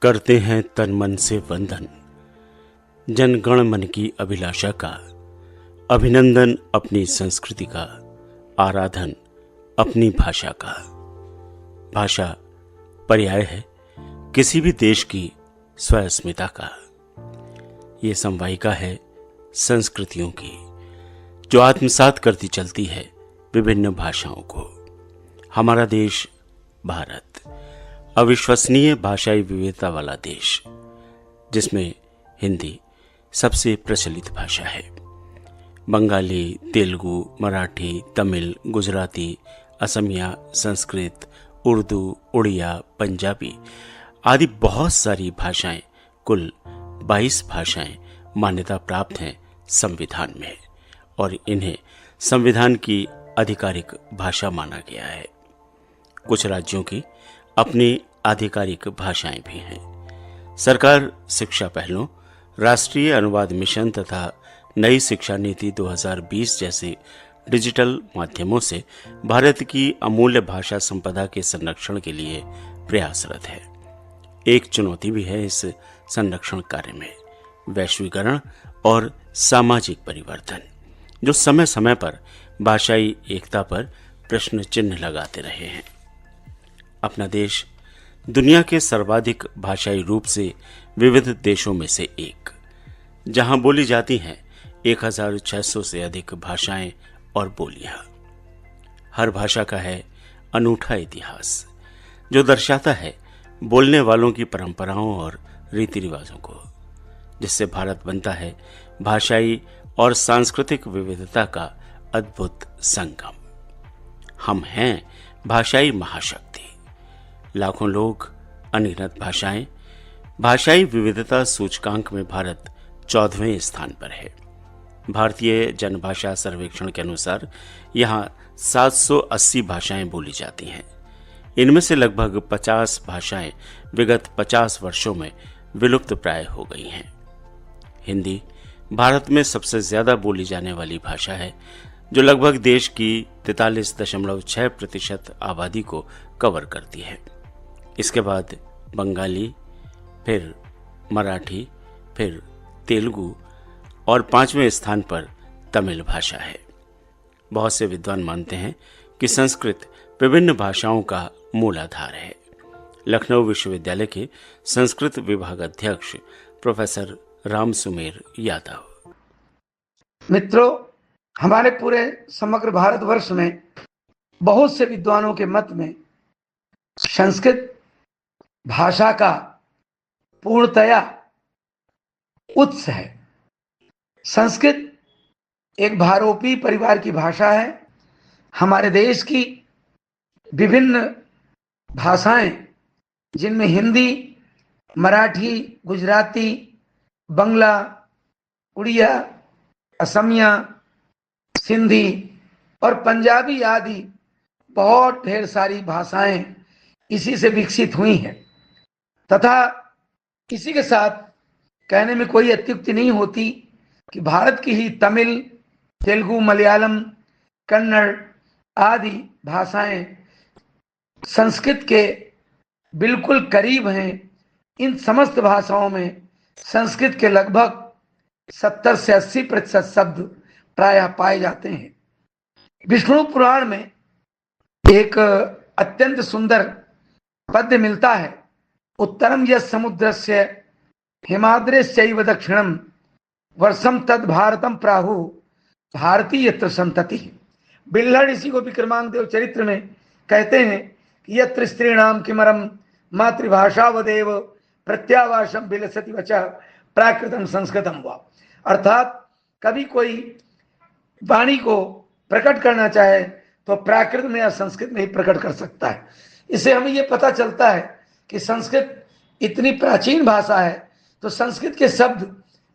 करते हैं तन मन से वंदन, जनगण मन की अभिलाषा का, अभिनंदन अपनी संस्कृति का, आराधन अपनी भाषा का। भाषा पर्याय है किसी भी देश की स्वअस्मिता का। ये समवायिका है संस्कृतियों की, जो आत्मसात करती चलती है विभिन्न भाषाओं को। हमारा देश भारत अविश्वसनीय भाषाई विविधता वाला देश, जिसमें हिंदी सबसे प्रचलित भाषा है। बंगाली, तेलुगु, मराठी, तमिल, गुजराती, असमिया, संस्कृत, उर्दू, उड़िया, पंजाबी आदि बहुत सारी भाषाएं, कुल 22 भाषाएं मान्यता प्राप्त हैं संविधान में, और इन्हें संविधान की आधिकारिक भाषा माना गया है। कुछ राज्यों की अपनी आधिकारिक भाषाएं भी हैं। सरकार शिक्षा पहलों, राष्ट्रीय अनुवाद मिशन तथा नई शिक्षा नीति 2020 जैसे डिजिटल माध्यमों से भारत की अमूल्य भाषा संपदा के संरक्षण के लिए प्रयासरत है। एक चुनौती भी है इस संरक्षण कार्य में, वैश्वीकरण और सामाजिक परिवर्तन, जो समय समय पर भाषाई एकता पर प्रश्न चिन्ह लगाते रहे हैं। अपना देश दुनिया के सर्वाधिक भाषाई रूप से विविध देशों में से एक, जहां बोली जाती हैं 1600 से अधिक भाषाएं और बोलियां। हर भाषा का है अनूठा इतिहास, जो दर्शाता है बोलने वालों की परंपराओं और रीति रिवाजों को, जिससे भारत बनता है भाषाई और सांस्कृतिक विविधता का अद्भुत संगम। हम हैं भाषाई महाशक्ति। लाखों लोग, अनगिनत भाषाएं। भाषाई विविधता सूचकांक में भारत 14वें स्थान पर है। भारतीय जनभाषा सर्वेक्षण के अनुसार यहाँ 780 भाषाएं बोली जाती हैं। इनमें से लगभग 50 भाषाएं विगत 50 वर्षों में विलुप्त प्राय हो गई हैं। हिंदी भारत में सबसे ज्यादा बोली जाने वाली भाषा है, जो लगभग देश की 43.6% आबादी को कवर करती है। इसके बाद बंगाली, फिर मराठी, फिर तेलुगु और 5वें स्थान पर तमिल भाषा है। बहुत से विद्वान मानते हैं कि संस्कृत विभिन्न भाषाओं का मूलाधार है। लखनऊ विश्वविद्यालय के संस्कृत विभाग अध्यक्ष प्रोफेसर राम सुमेर यादव। मित्रों, हमारे पूरे समग्र भारतवर्ष में बहुत से विद्वानों के मत में संस्कृत भाषा का पूर्णतया उत्स है। संस्कृत एक भारोपी परिवार की भाषा है। हमारे देश की विभिन्न भाषाएं, जिनमें हिंदी, मराठी, गुजराती, बंगला, उड़िया, असमिया, सिंधी और पंजाबी आदि बहुत ढेर सारी भाषाएं इसी से विकसित हुई हैं, तथा इसी के साथ कहने में कोई अत्युक्ति नहीं होती कि भारत की ही तमिल, तेलुगु, मलयालम, कन्नड़ आदि भाषाएं संस्कृत के बिल्कुल करीब हैं। इन समस्त भाषाओं में संस्कृत के लगभग 70 से 80% शब्द प्रायः पाए जाते हैं। विष्णु पुराण में एक अत्यंत सुंदर पद्य मिलता है, उत्तरम यस् समुद्रस्य हिमाद्रेश्चैव दक्षिणम वर्षम तद भारतम प्राहु भारती यत्र संतति। बिल्हड़ ऋषि को विक्रमांक देव चरित्र में कहते हैं कि यत्र स्त्रीणाम किमरम मातृभाषा वदेव प्रत्यावासम विलसति वचः प्राकृतम संस्कृतम वा। अर्थात कभी कोई वाणी को प्रकट करना चाहे तो प्राकृत में या संस्कृत में ही प्रकट कर सकता है। इससे हमें यह पता चलता है कि संस्कृत इतनी प्राचीन भाषा है, तो संस्कृत के शब्द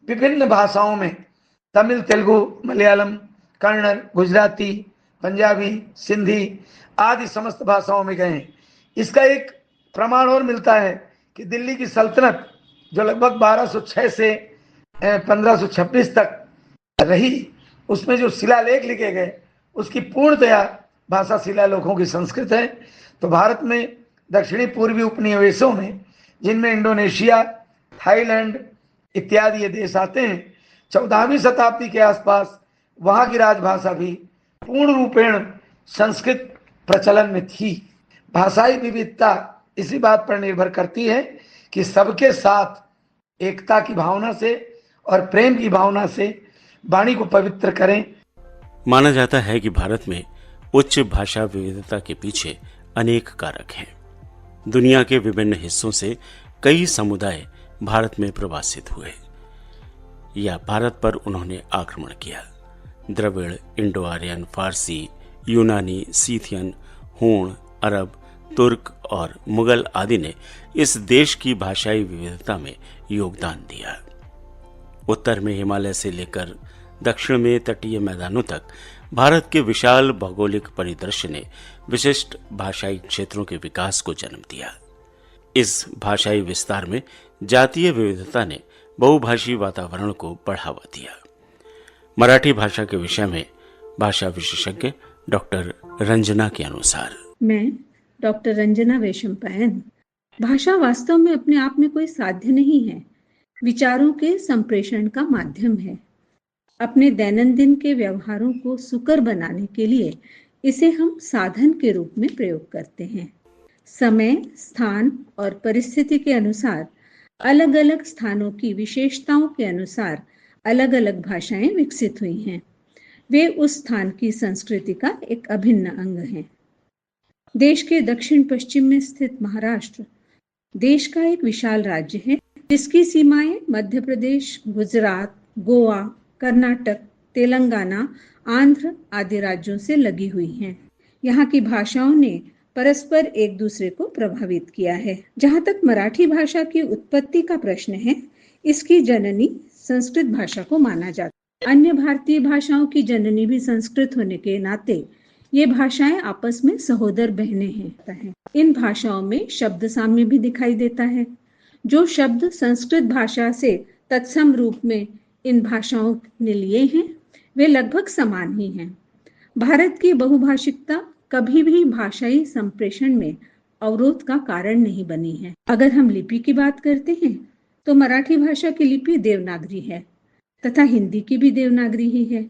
विभिन्न भाषाओं में तमिल, तेलुगु, मलयालम, कन्नड़, गुजराती, पंजाबी, सिंधी आदि समस्त भाषाओं में गए हैं। इसका एक प्रमाण और मिलता है कि दिल्ली की सल्तनत, जो लगभग 1206 से 1526 तक रही, उसमें जो शिलालेख लिखे गए उसकी पूर्णतया भाषा शिलालेखों की संस्कृत है। तो भारत में दक्षिणी पूर्वी उपनिवेशों में जिनमें इंडोनेशिया, थाईलैंड इत्यादि ये देश आते हैं। 14वीं शताब्दी के आसपास वहाँ की राजभाषा भी पूर्ण रूपेण संस्कृत प्रचलन में थी। भाषाई विविधता इसी बात पर निर्भर करती है कि सबके साथ एकता की भावना से और प्रेम की भावना से वाणी को पवित्र करें। माना जाता है कि भारत में उच्च भाषा विविधता के पीछे अनेक कारक हैं। दुनिया के विभिन्न हिस्सों से कई समुदाय भारत में प्रवासित हुए या भारत पर उन्होंने आक्रमण किया। द्रविड़, इंडो आर्यन, फारसी, यूनानी, सीथियन, हूण, अरब, तुर्क और मुगल आदि ने इस देश की भाषाई विविधता में योगदान दिया। उत्तर में हिमालय से लेकर दक्षिण में तटीय मैदानों तक भारत के विशाल भौगोलिक परिदृश्य ने विशिष्ट भाषाई क्षेत्रों के विकास को जन्म दिया। इस भाषाई विस्तार में जातीय विविधता ने बहुभाषी वातावरण को बढ़ावा दिया। मराठी भाषा के विषय में भाषा विशेषज्ञ डॉक्टर रंजना के अनुसार, मैं डॉक्टर रंजना वैशंपायन। भाषा वास्तव में अपने आप में कोई साध्य नहीं है, विचारों के संप्रेषण का माध्यम है। अपने दैनंदिन के व्यवहारों को सुकर बनाने के लिए इसे हम साधन के रूप में प्रयोग करते हैं। समय, स्थान और परिस्थिति के अनुसार अलग अलग स्थानों की विशेषताओं के अनुसार अलग अलग भाषाएं विकसित हुई हैं। वे उस स्थान की संस्कृति का एक अभिन्न अंग हैं। देश के दक्षिण पश्चिम में स्थित महाराष्ट्र देश का एक विशाल राज्य है, जिसकी सीमाएं मध्य प्रदेश, गुजरात, गोवा, कर्नाटक, तेलंगाना, आंध्र आदि राज्यों से लगी हुई हैं। यहाँ की भाषाओं ने परस्पर एक दूसरे को प्रभावित किया है। जहाँ तक मराठी भाषा की उत्पत्ति का प्रश्न है, इसकी जननी संस्कृत भाषा को माना जाता है। अन्य भारतीय भाषाओं की जननी भी संस्कृत होने के नाते ये भाषाएं आपस में सहोदर बहनें हैं। इन भाषाओं में शब्द साम्य भी दिखाई देता है। जो शब्द संस्कृत भाषा से तत्सम रूप में इन भाषाओं ने लिए हैं, वे लगभग समान ही हैं। भारत की बहुभाषिकता कभी भी भाषाई संप्रेषण में अवरोध का कारण नहीं बनी है। अगर हम लिपि की बात करते हैं तो मराठी भाषा की लिपि देवनागरी है तथा हिंदी की भी देवनागरी ही है।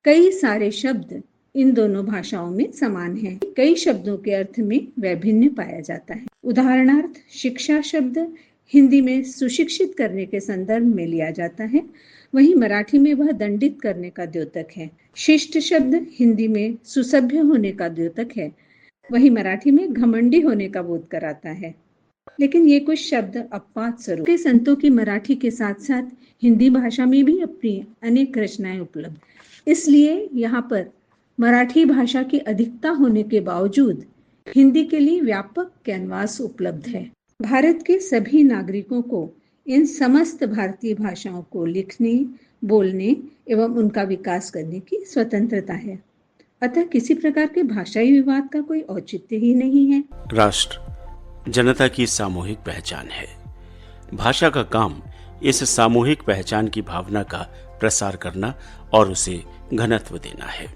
कई सारे शब्द इन दोनों भाषाओं में समान हैं। कई शब्दों के अर्थ में वैभिन्न पाया जाता है। उदाहरणार्थ, शिक्षा शब्द हिंदी में सुशिक्षित करने के संदर्भ में लिया जाता है, वहीं मराठी में वह दंडित करने का द्योतक है। शिष्ट शब्द हिंदी में सुसभ्य होने का द्योतक है, वहीं मराठी में घमंडी होने का बोध कराता है। लेकिन ये कुछ शब्द अपवाद स्वरूप के संतों की मराठी के साथ साथ हिंदी भाषा में भी अपनी अनेक रचनाएं उपलब्ध। इसलिए यहाँ पर मराठी भाषा की अधिकता होने के बावजूद हिंदी के लिए व्यापक कैनवास उपलब्ध है। भारत के सभी नागरिकों को इन समस्त भारतीय भाषाओं को लिखने, बोलने एवं उनका विकास करने की स्वतंत्रता है। अतः किसी प्रकार के भाषाई विवाद का कोई औचित्य ही नहीं है। राष्ट्र जनता की सामूहिक पहचान है। भाषा का काम इस सामूहिक पहचान की भावना का प्रसार करना और उसे घनत्व देना है।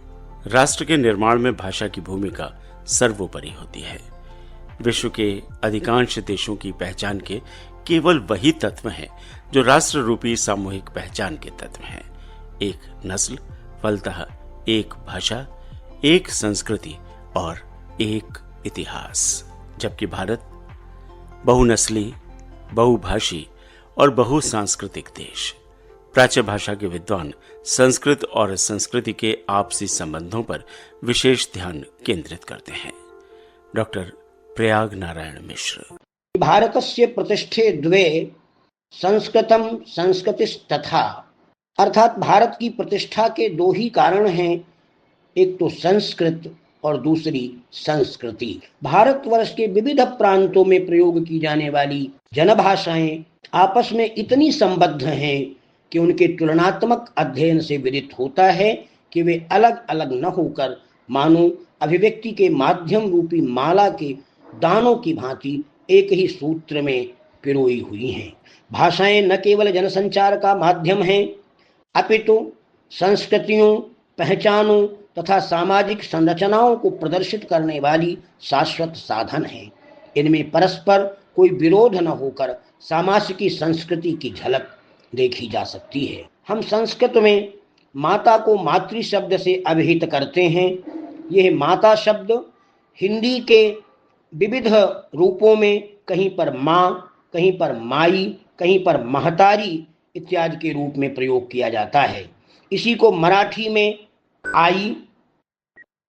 राष्ट्र के निर्माण में भाषा की भूमिका सर्वोपरि होती है। विश्व के अधिकांश देशों की पहचान के केवल वही तत्व हैं जो राष्ट्र रूपी सामूहिक पहचान के तत्व हैं। एक नस्ल, फलतः एक भाषा, एक संस्कृति और एक इतिहास। जबकि भारत बहुनस्ली, बहुभाषी और बहुसांस्कृतिक देश। प्राच्य भाषा के विद्वान संस्कृत और संस्कृति के आपसी संबंधों पर विशेष ध्यान केंद्रित करते हैं। डॉक्टर प्रयाग नारायण मिश्र। भारतस्य प्रतिष्ठे द्वे संस्कृतम संस्कृतिस्तथा, अर्थात भारत की प्रतिष्ठा के दो ही कारण हैं, एक तो संस्कृत और दूसरी संस्कृति। भारतवर्ष के विविध प्रांतों में प्रयोग की जाने वाली जनभाषाएं आपस में इतनी संबद्ध हैं कि उनके तुलनात्मक अध्ययन से विदित होता है कि वे अलग अलग न होकर मानो अभिव्यक्ति के माध्यम रूपी माला के दानों की भांति एक ही सूत्र में पिरोई हुई हैं। भाषाएं न केवल जनसंचार का माध्यम हैं, अपितु संस्कृतियों, पहचानों तथा सामाजिक संरचनाओं को प्रदर्शित करने वाली शाश्वत साधन हैं। इनमें परस्पर कोई विरोध न होकर सामासिकी संस्कृति की झलक देखी जा सकती है। हम संस्कृत में माता को मातृ शब्द से अभिहित करते हैं। यह माता शब्द हिंदी के विविध रूपों में कहीं पर माँ, कहीं पर माई, कहीं पर महतारी इत्यादि के रूप में प्रयोग किया जाता है। इसी को मराठी में आई,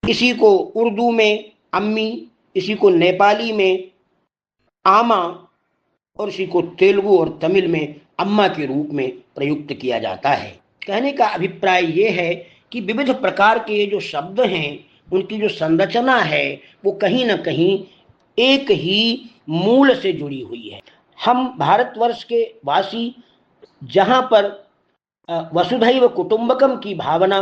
इसी को उर्दू में अम्मी, इसी को नेपाली में आमा और इसी को तेलुगु और तमिल में अम्मा के रूप में प्रयुक्त किया जाता है। कहने का अभिप्राय ये है कि विविध प्रकार के जो शब्द हैं उनकी जो संरचना है वो कहीं ना कहीं एक ही मूल से जुड़ी हुई है। हम भारतवर्ष के वासी जहाँ पर वसुधैव कुटुंबकम की भावना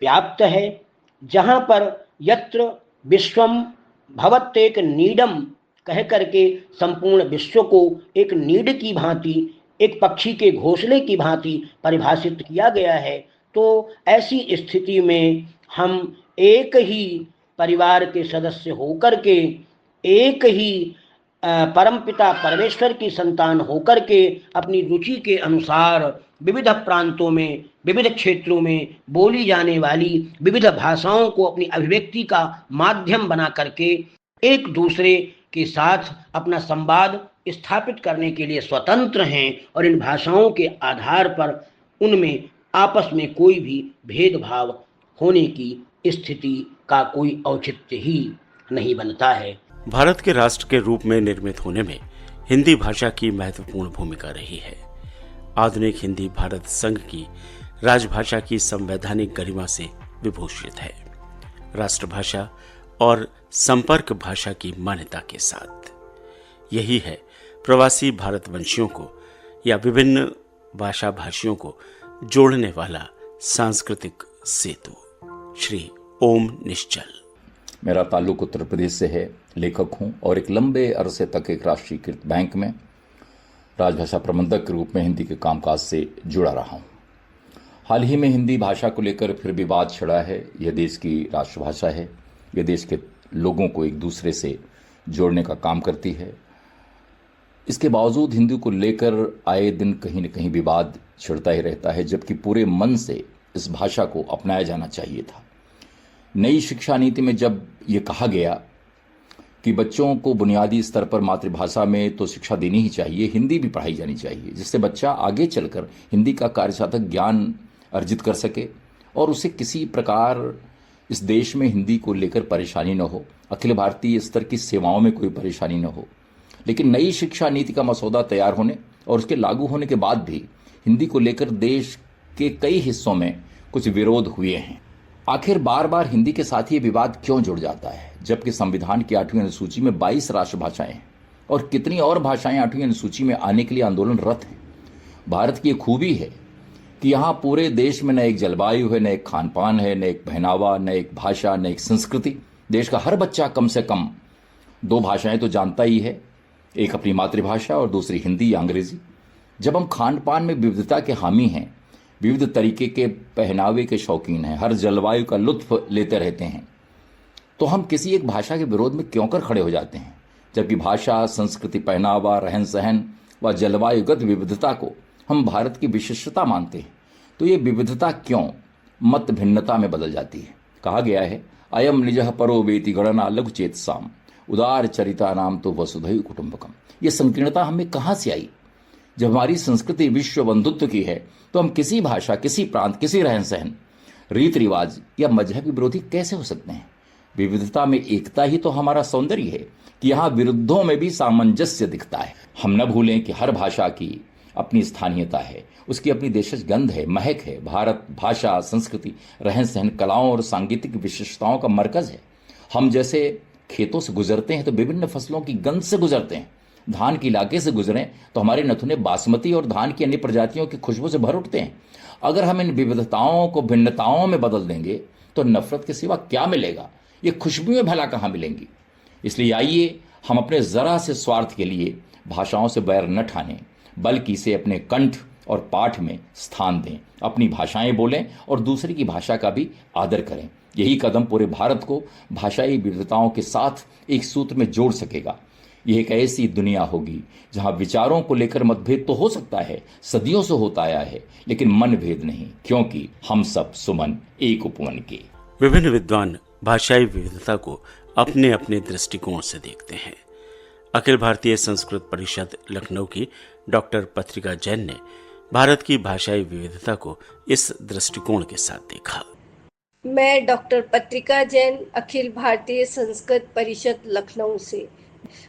व्याप्त है, जहाँ पर यत्र विश्वम भवत्येक नीडम कह करके संपूर्ण विश्व को एक नीड की भांति, एक पक्षी के घोंसले की भांति परिभाषित किया गया है, तो ऐसी स्थिति में हम एक ही परिवार के सदस्य होकर के, एक ही परमपिता परमेश्वर की संतान होकर के अपनी रुचि के अनुसार विविध प्रांतों में, विविध क्षेत्रों में बोली जाने वाली विविध भाषाओं को अपनी अभिव्यक्ति का माध्यम बना करके एक दूसरे के साथ अपना संवाद स्थापित करने के लिए स्वतंत्र हैं और इन भाषाओं के आधार पर उनमें आपस में कोई भी भेदभाव होने की स्थिति का कोई औचित्य ही नहीं बनता है। भारत के राष्ट्र के रूप में निर्मित होने में हिंदी भाषा की महत्वपूर्ण भूमिका रही है। आधुनिक हिंदी भारत संघ की राजभाषा की संवैधानिक गरिमा से विभूषित है। राष्ट्रभाषा और संपर्क भाषा की मान्यता के साथ यही है प्रवासी भारतवंशियों को या विभिन्न भाषा भाषियों को जोड़ने वाला सांस्कृतिक सेतु। श्री ओम निश्चल। मेरा ताल्लुक उत्तर प्रदेश से है, लेखक हूं और एक लंबे अरसे तक एक राष्ट्रीयकृत बैंक में राजभाषा प्रबंधक के रूप में हिंदी के कामकाज से जुड़ा रहा हूं। हाल ही में हिंदी भाषा को लेकर फिर विवाद छिड़ा है। यह देश की राष्ट्रभाषा है, यह देश के लोगों को एक दूसरे से जोड़ने का काम करती है। इसके बावजूद हिंदी को लेकर आए दिन कहीं न कहीं विवाद छिड़ता ही रहता है, जबकि पूरे मन से इस भाषा को अपनाया जाना चाहिए था। नई शिक्षा नीति में जब ये कहा गया कि बच्चों को बुनियादी स्तर पर मातृभाषा में तो शिक्षा देनी ही चाहिए, हिंदी भी पढ़ाई जानी चाहिए, जिससे बच्चा आगे चलकर हिंदी का कार्यसाधक ज्ञान अर्जित कर सके और उसे किसी प्रकार इस देश में हिंदी को लेकर परेशानी न हो, अखिल भारतीय स्तर की सेवाओं में कोई परेशानी न हो। लेकिन नई शिक्षा नीति का मसौदा तैयार होने और उसके लागू होने के बाद भी हिंदी को लेकर देश के कई हिस्सों में कुछ विरोध हुए हैं। आखिर बार बार हिंदी के साथ ये विवाद क्यों जुड़ जाता है, जबकि संविधान की 8वीं अनुसूची में 22 राष्ट्रभाषाएं हैं और कितनी और भाषाएं 8वीं अनुसूची में आने के लिए आंदोलनरत हैं। भारत की एक खूबी है कि यहाँ पूरे देश में न एक जलवायु है, न एक खान पान है, न एक पहनावा, न एक भाषा, न एक संस्कृति। देश का हर बच्चा कम से कम 2 भाषाएं तो जानता ही है, एक अपनी मातृभाषा और दूसरी हिंदी या अंग्रेजी। जब हम खान पान में विविधता के हामी हैं, विविध तरीके के पहनावे के शौकीन हैं, हर जलवायु का लुत्फ लेते रहते हैं, तो हम किसी एक भाषा के विरोध में क्यों कर खड़े हो जाते हैं, जबकि भाषा, संस्कृति, पहनावा, रहन सहन व जलवायुगत विविधता को हम भारत की विशिष्टता मानते हैं। तो ये विविधता क्यों मत भिन्नता में बदल जाती है। कहा गया है, अयम निजः परो वेति गणना लघु चेतसाम उदार चरिता नाम तो वसुधैव कुटुंबकम। ये संकीर्णता हमें कहाँ से आई? जब हमारी संस्कृति विश्व बंधुत्व की है तो हम किसी भाषा, किसी प्रांत, किसी रहन सहन, रीत रिवाज या मजहब विरोधी कैसे हो सकते हैं? विविधता में एकता ही तो हमारा सौंदर्य है कि यहाँ विरुद्धों में भी सामंजस्य दिखता है। हम न भूलें कि हर भाषा की अपनी स्थानीयता है, उसकी अपनी देशज गंध है, महक है। भारत भाषा, संस्कृति, रहन सहन, कलाओं और सांगीतिक विशिष्टताओं का मरकज है। हम जैसे खेतों से गुजरते हैं तो विभिन्न फसलों की गंध से गुजरते हैं। धान के इलाके से गुजरें तो हमारे नथुने बासमती और धान की अन्य प्रजातियों की खुशबू से भर उठते हैं। अगर हम इन विविधताओं को भिन्नताओं में बदल देंगे तो नफरत के सिवा क्या मिलेगा? ये खुशबुएं भला कहाँ मिलेंगी? इसलिए आइए हम अपने जरा से स्वार्थ के लिए भाषाओं से बैर न ठानें, बल्कि इसे अपने कंठ और पाठ में स्थान दें। अपनी भाषाएं बोलें और दूसरे की भाषा का भी आदर करें। यही कदम पूरे भारत को भाषाई विविधताओं के साथ एक सूत्र में जोड़ सकेगा। यह एक ऐसी दुनिया होगी जहां विचारों को लेकर मतभेद तो हो सकता है, सदियों से होता आया है, लेकिन मन भेद नहीं, क्योंकि हम सब सुमन एक उपवन के। विभिन्न विद्वान भाषाई विविधता को अपने अपने दृष्टिकोण से देखते हैं। अखिल भारतीय संस्कृत परिषद लखनऊ की डॉक्टर पत्रिका जैन ने भारत की भाषाई विविधता को इस दृष्टिकोण के साथ देखा। मैं डॉक्टर पत्रिका जैन, अखिल भारतीय संस्कृत परिषद लखनऊ से।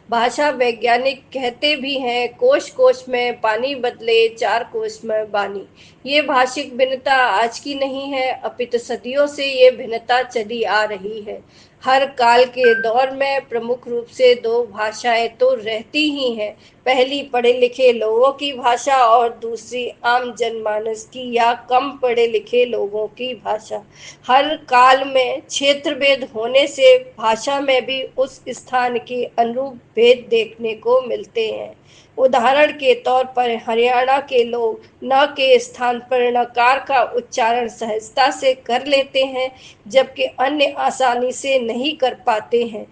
भाषा वैज्ञानिक कहते भी हैं, कोश कोश में पानी बदले, चार कोश में बानी। ये भाषिक भिन्नता आज की नहीं है, अपितु सदियों से ये भिन्नता चली आ रही है। हर काल के दौर में प्रमुख रूप से दो भाषाएं तो रहती ही हैं। पहली पढ़े लिखे लोगों की भाषा और दूसरी आम जनमानस की या कम पढ़े लिखे लोगों की भाषा। हर काल में क्षेत्र भेद होने से भाषा में भी उस स्थान के अनुरूप भेद देखने को मिलते हैं। उदाहरण के तौर पर हरियाणा के लोग न के स्थान पर नकार का उच्चारण सहजता से कर लेते हैं, जबकि अन्य आसानी से नहीं कर पाते हैं।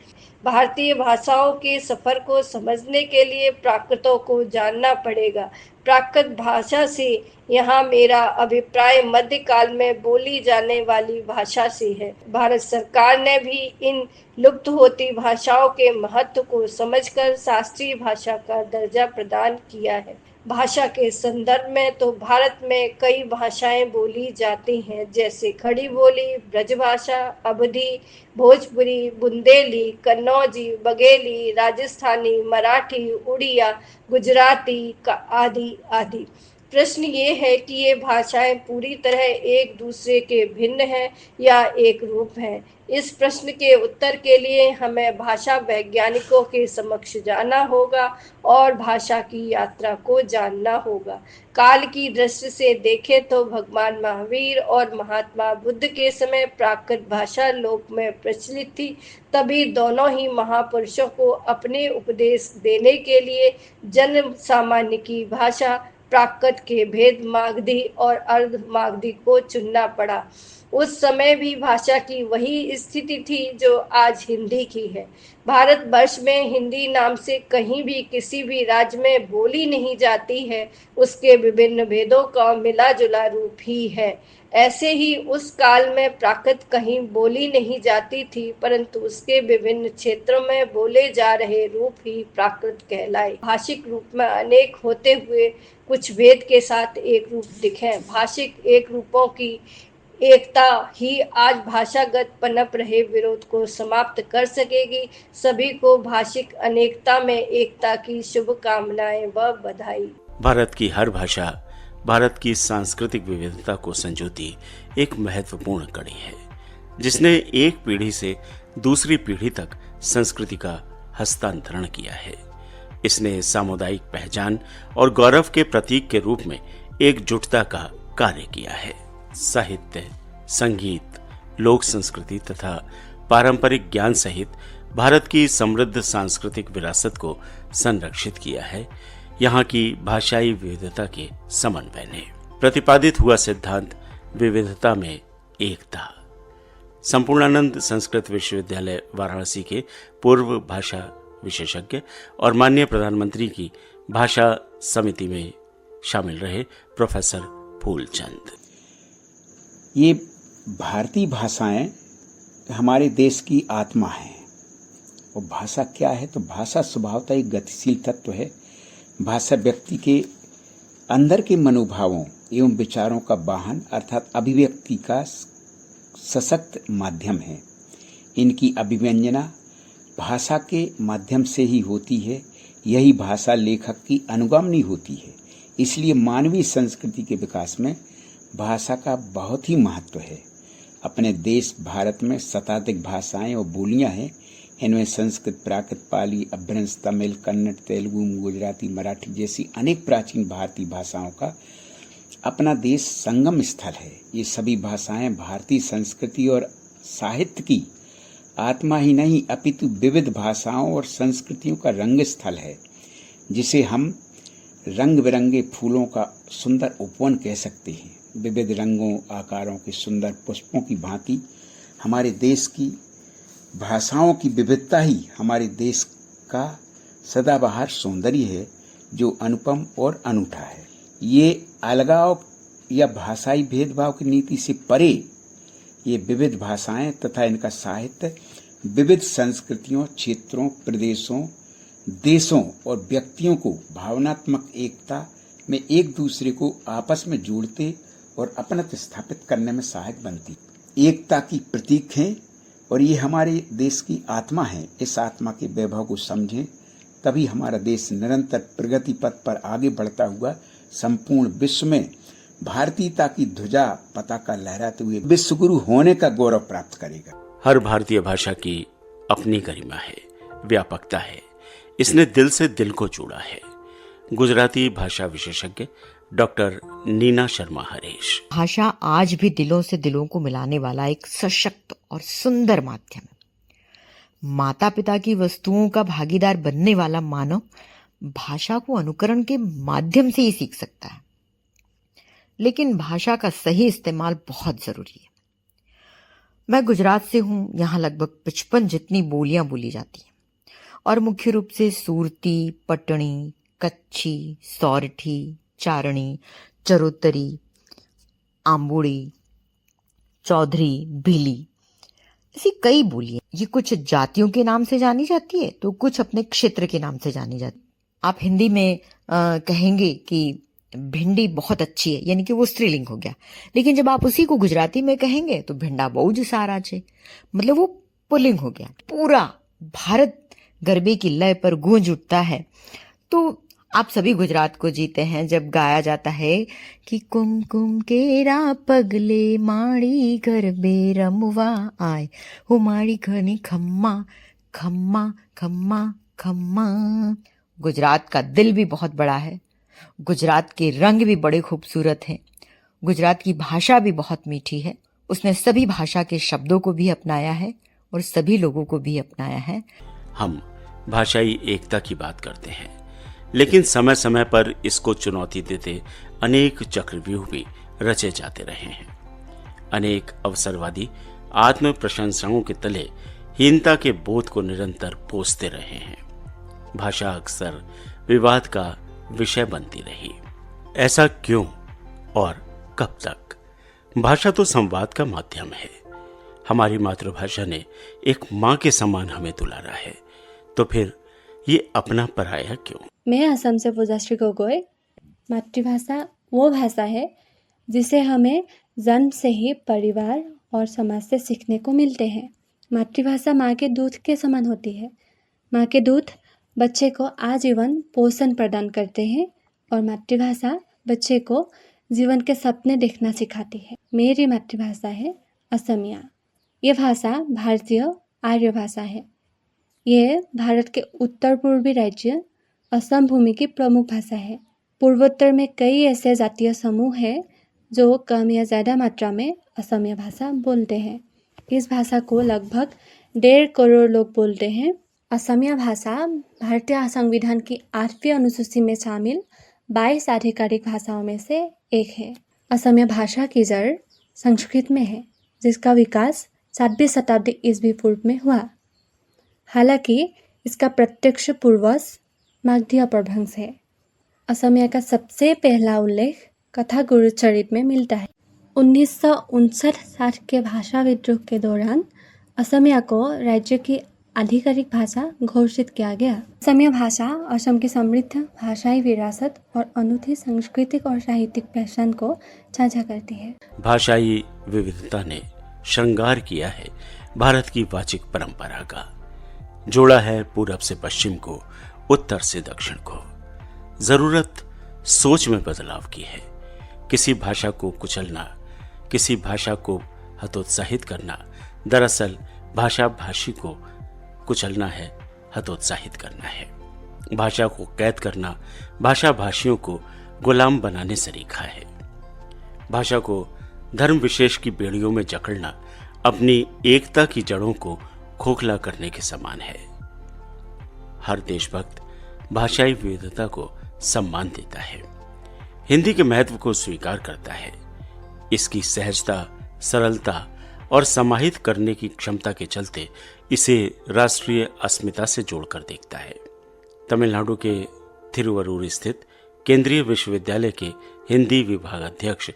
भारतीय भाषाओं के सफर को समझने के लिए प्राकृतों को जानना पड़ेगा। प्राकृत भाषा से यहाँ मेरा अभिप्राय मध्यकाल में बोली जाने वाली भाषा से है। भारत सरकार ने भी इन लुप्त होती भाषाओं के महत्व को समझकर शास्त्रीय भाषा का दर्जा प्रदान किया है। भाषा के संदर्भ में तो भारत में कई भाषाएं बोली जाती हैं, जैसे खड़ी बोली, ब्रजभाषा, अवधी, भोजपुरी, बुंदेली, कन्नौजी, बघेली, राजस्थानी, मराठी, उड़िया, गुजराती आदि आदि। प्रश्न ये है कि ये भाषाएं पूरी तरह एक दूसरे के भिन्न हैं या एक रूप हैं। इस प्रश्न के उत्तर के लिए हमें भाषा वैज्ञानिकों के समक्ष जाना होगा और भाषा की यात्रा को जानना होगा। काल की दृष्टि से देखें तो भगवान महावीर और महात्मा बुद्ध के समय प्राकृत भाषा लोक में प्रचलित थी। तभी दोनों ही महापुरुषों को अपने उपदेश देने के लिए जन सामान्य की भाषा प्राकृत के भेद मागधी और अर्ध मागधी को चुनना पड़ा। उस समय भी भाषा की वही स्थिति थी जो आज हिंदी की है। भारत वर्ष में हिंदी नाम से कहीं भी किसी भी राज्य में बोली नहीं जाती है, उसके विभिन्न भेदों का मिला जुला रूप ही है। ऐसे ही उस काल में प्राकृत कहीं बोली नहीं जाती थी, परंतु उसके विभिन्न क्षेत्रों में बोले जा रहे रूप ही प्राकृत कहलाए। भाषिक रूप में अनेक होते हुए कुछ भेद के साथ एक रूप दिखे। भाषिक एक रूपों की एकता ही आज भाषागत पनप रहे विरोध को समाप्त कर सकेगी। सभी को भाषिक अनेकता में एकता की शुभकामनाएं व बधाई। भारत की हर भाषा भारत की सांस्कृतिक विविधता को संजोती एक महत्वपूर्ण कड़ी है, जिसने एक पीढ़ी से दूसरी पीढ़ी तक संस्कृति का हस्तांतरण किया है। इसने सामुदायिक पहचान और गौरव के प्रतीक के रूप में एकजुटता का कार्य किया है। साहित्य, संगीत, लोक संस्कृति तथा पारंपरिक ज्ञान सहित भारत की समृद्ध सांस्कृतिक विरासत को संरक्षित किया है। यहाँ की भाषाई विविधता के समन्वय ने प्रतिपादित हुआ सिद्धांत विविधता में एकता। संपूर्णानंद संस्कृत विश्वविद्यालय वाराणसी के पूर्व भाषा विशेषज्ञ और माननीय प्रधानमंत्री की भाषा समिति में शामिल रहे प्रोफेसर फूलचंद। ये भारतीय भाषाएं हमारे देश की आत्मा है। और भाषा क्या है? तो भाषा स्वभावतः एक गतिशील तत्व है। भाषा व्यक्ति के अंदर के मनोभावों एवं विचारों का वाहन अर्थात अभिव्यक्ति का सशक्त माध्यम है। इनकी अभिव्यंजना भाषा के माध्यम से ही होती है। यही भाषा लेखक की अनुगामी होती है। इसलिए मानवीय संस्कृति के विकास में भाषा का बहुत ही महत्व है। अपने देश भारत में शताधिक भाषाएं और बोलियां हैं। इनमें संस्कृत, प्राकृत, पाली, अपभ्रंश, तमिल, कन्नड़, तेलुगु, गुजराती, मराठी जैसी अनेक प्राचीन भारतीय भाषाओं का अपना देश संगम स्थल है। ये सभी भाषाएं भारतीय संस्कृति और साहित्य की आत्मा ही नहीं अपितु विविध भाषाओं और संस्कृतियों का रंग स्थल है, जिसे हम रंग बिरंगे फूलों का सुंदर उपवन कह सकते हैं। विविध रंगों आकारों के सुंदर पुष्पों की भांति हमारे देश की भाषाओं की विविधता ही हमारे देश का सदाबहार सौंदर्य है जो अनुपम और अनूठा है। ये अलगाव या भाषाई भेदभाव की नीति से परे ये विविध भाषाएं तथा इनका साहित्य विविध संस्कृतियों, क्षेत्रों, प्रदेशों, देशों और व्यक्तियों को भावनात्मक एकता में एक दूसरे को आपस में जोड़ते और अपनत्व स्थापित करने में सहायक बनती, एकता की प्रतीक हैं और ये हमारे देश की आत्मा है। इस आत्मा के वैभव को समझें, तभी हमारा देश निरंतर प्रगति पथ पर आगे बढ़ता हुआ संपूर्ण विश्व में भारतीयता की ध्वजा पताका लहराते हुए विश्वगुरु होने का गौरव प्राप्त करेगा। हर भारतीय भाषा की अपनी गरिमा है, व्यापकता है। इसने दिल से दिल को जोड़ा है। गुजराती भाषा विशेषज्ञ डॉक्टर नीना शर्मा हरीश। भाषा आज भी दिलों से दिलों को मिलाने वाला एक सशक्त और सुंदर माध्यम है। माता पिता की वस्तुओं का भागीदार बनने वाला मानव भाषा को अनुकरण के माध्यम से ही सीख सकता है, लेकिन भाषा का सही इस्तेमाल बहुत जरूरी है। मैं गुजरात से हूं। यहाँ लगभग 55 जितनी बोलियां बोली जाती हैं और मुख्य रूप से सूरती, पटनी, कच्छी, सौरठी, चारणी, चरोतरी, आम्बोड़ी, चौधरी, भीली, ऐसी कई बोलियां। ये कुछ जातियों के नाम से जानी जाती है तो कुछ अपने क्षेत्र के नाम से जानी जाती है। आप हिंदी में कहेंगे कि भिंडी बहुत अच्छी है, यानी कि वो स्त्रीलिंग हो गया, लेकिन जब आप उसी को गुजराती में कहेंगे तो भिंडा बहु ज सारा छे, मतलब वो पुल्लिंग हो गया। पूरा भारत गरबे की लय पर गूंज उठता है। तो आप सभी गुजरात को जीते हैं जब गाया जाता है कि कुमकुम केरा पगले माड़ी गरबे रमवा आए, हो माड़ी घनी खम्मा खम्मा खम्मा खम्मा। गुजरात का दिल भी बहुत बड़ा है, गुजरात के रंग भी बड़े खूबसूरत हैं, गुजरात की भाषा भी बहुत मीठी है। उसने सभी भाषा के शब्दों को भी अपनाया है और सभी लोगों को भी अपनाया है। हम भाषाई एकता की बात करते हैं, लेकिन समय समय पर इसको चुनौती देते अनेक चक्रव्यूह भी रचे जाते रहे हैं। अनेक अवसरवादी आत्म प्रशंसाओं के तले हीनता के बोध को निरंतर पोसते रहे हैं। भाषा अक्सर विवाद का विषय बनती रही। ऐसा क्यों और कब तक? भाषा तो संवाद का माध्यम है। हमारी मातृभाषा ने एक माँ के समान हमें दुलारा है, तो फिर ये अपना पराया क्यों? मैं असम से पूजाश्री गोगोई। मातृभाषा वो भाषा है जिसे हमें जन्म से ही परिवार और समाज से सीखने को मिलते हैं। मातृभाषा माँ के दूध के समान होती है। माँ के दूध बच्चे को आजीवन पोषण प्रदान करते हैं और मातृभाषा बच्चे को जीवन के सपने देखना सिखाती है। मेरी मातृभाषा है असमिया। ये भाषा भारतीय आर्य भाषा है। ये भारत के उत्तर पूर्वी राज्य असम भूमि की प्रमुख भाषा है। पूर्वोत्तर में कई ऐसे जातीय समूह हैं जो कम या ज़्यादा मात्रा में असमिया भाषा बोलते हैं। इस भाषा को लगभग 1.5 करोड़ लोग बोलते हैं। असमिया भाषा भारतीय संविधान की 8वीं अनुसूची में शामिल 22 आधिकारिक भाषाओं में से एक है। असमिया भाषा की जड़ संस्कृत में है, जिसका विकास 7वीं शताब्दी ईस्वी पूर्व में हुआ। हालांकि इसका प्रत्यक्ष पूर्वज मागधी अपभ्रंश है। असमिया का सबसे पहला उल्लेख कथा गुरुचरित में मिलता है। 1959-60 के भाषा विद्रोह के दौरान असमिया को राज्य की आधिकारिक भाषा घोषित किया गया। असमिया भाषा असम की समृद्ध भाषाई विरासत और अनूठी सांस्कृतिक और साहित्यिक पहचान को साझा करती है। भाषाई विविधता ने श्रृंगार किया है भारत की वाचिक परंपरा का। जोड़ा है पूरब से पश्चिम को, उत्तर से दक्षिण को। जरूरत सोच में बदलाव की है। किसी भाषा को कुचलना, किसी भाषा को हतोत्साहित करना, दरअसल भाषा भाषी को कुचलना है, हतोत्साहित करना है। भाषा को कैद करना भाषा भाषियों को गुलाम बनाने से सीखा है। भाषा को धर्म विशेष की बेड़ियों में जकड़ना अपनी एकता की जड़ों को खोखला करने के समान है। हर देशभक्त भाषाई विविधता को सम्मान देता है, हिंदी के महत्व को स्वीकार करता है, इसकी सहजता, सरलता और समाहित करने की क्षमता के चलते इसे राष्ट्रीय अस्मिता से जोड़कर देखता है। तमिलनाडु के थिरुवरूर स्थित केंद्रीय विश्वविद्यालय के हिंदी विभागाध्यक्ष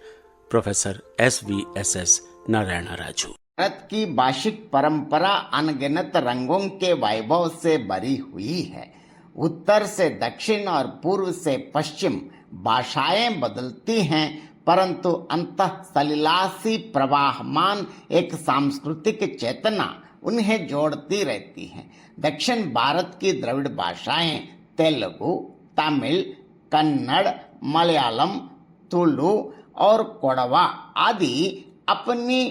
प्रोफेसर SVSS नारायण राजू। भारत की भाषिक परंपरा अनगिनत रंगों के वैभव से भरी हुई है। उत्तर से दक्षिण और पूर्व से पश्चिम भाषाएं बदलती हैं, परंतु अंतः सलिलासी प्रवाहमान एक सांस्कृतिक चेतना उन्हें जोड़ती रहती है। दक्षिण भारत की द्रविड़ भाषाएं तेलुगु, तमिल, कन्नड़, मलयालम, तुलु और कोडवा आदि अपनी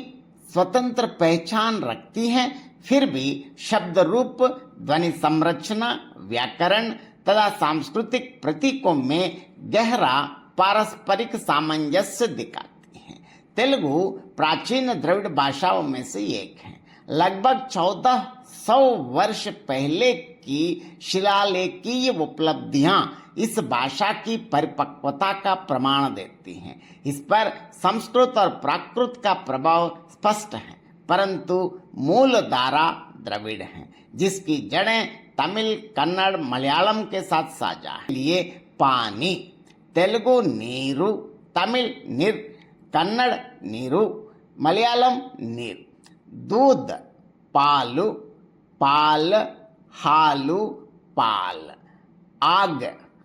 स्वतंत्र पहचान रखती हैं, फिर भी शब्द रूप, ध्वनि संरचना, व्याकरण तथा सांस्कृतिक प्रतीकों में गहरा पारस्परिक सामंजस्य दिखाती हैं। तेलुगु प्राचीन द्रविड़ भाषाओं में से एक है। लगभग 1400 वर्ष पहले की शिलालेखीय उपलब्धियां इस भाषा की परिपक्वता का प्रमाण देती हैं। इस पर संस्कृत और प्राकृत का प्रभाव स्पष्ट है, परंतु मूल धारा द्रविड़ है, जिसकी जड़ें तमिल, कन्नड़, मलयालम के साथ साझा है। लिए पानी, तेलुगु नीरु, तमिल निर, कन्नड़ नीरु, मलयालम नीर। दूध पालु, पाल, हालु, पाल। आग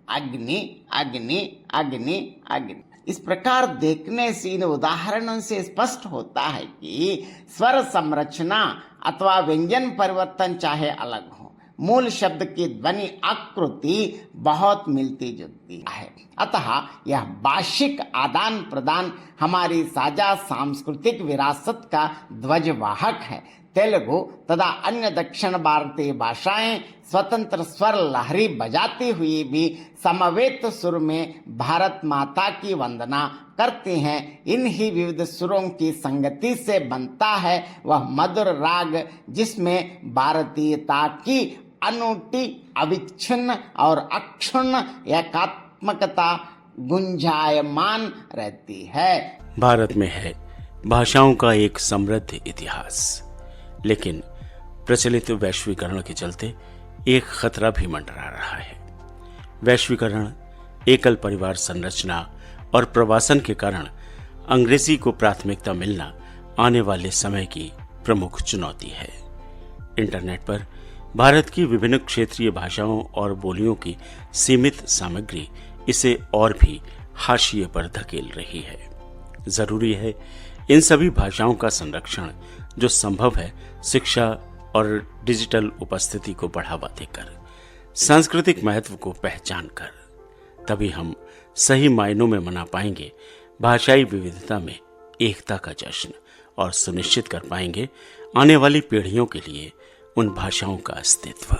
अग्नि, अग्नि, अग्नि, अग्नि। इस प्रकार देखने से इन उदाहरणों से स्पष्ट होता है कि स्वर संरचना अथवा व्यंजन परिवर्तन चाहे अलग हो, मूल शब्द की ध्वनि आकृति बहुत मिलती जुलती है। अतः यह भाषिक आदान प्रदान हमारी साझा सांस्कृतिक विरासत का ध्वजवाहक है। तेलुगु तथा अन्य दक्षिण भारतीय भाषाएं स्वतंत्र स्वर लहरी बजाती हुई भी समवेत सुर में भारत माता की वंदना करती हैं। इन्हीं विविध सुरों की संगति से बनता है वह मधुर राग, जिसमें भारतीयता की अनूठी, अविच्छिन्न और अक्षुण्ण एकात्मकता गुंजायमान रहती है। भारत में है भाषाओं का एक समृद्ध इतिहास, लेकिन प्रचलित वैश्वीकरण के चलते एक खतरा भी मंडरा रहा है। वैश्वीकरण, एकल परिवार संरचना और प्रवासन के कारण अंग्रेजी को प्राथमिकता मिलना आने वाले समय की प्रमुख चुनौती है। इंटरनेट पर भारत की विभिन्न क्षेत्रीय भाषाओं और बोलियों की सीमित सामग्री इसे और भी हाशिए पर धकेल रही है। जरूरी है इन सभी भाषाओं का संरक्षण जो संभव है शिक्षा और डिजिटल उपस्थिति को बढ़ावा देकर, सांस्कृतिक महत्व को पहचान कर, तभी हम सही मायनों में मना पाएंगे भाषाई विविधता में एकता का जश्न और सुनिश्चित कर पाएंगे आने वाली पीढ़ियों के लिए उन भाषाओं का अस्तित्व।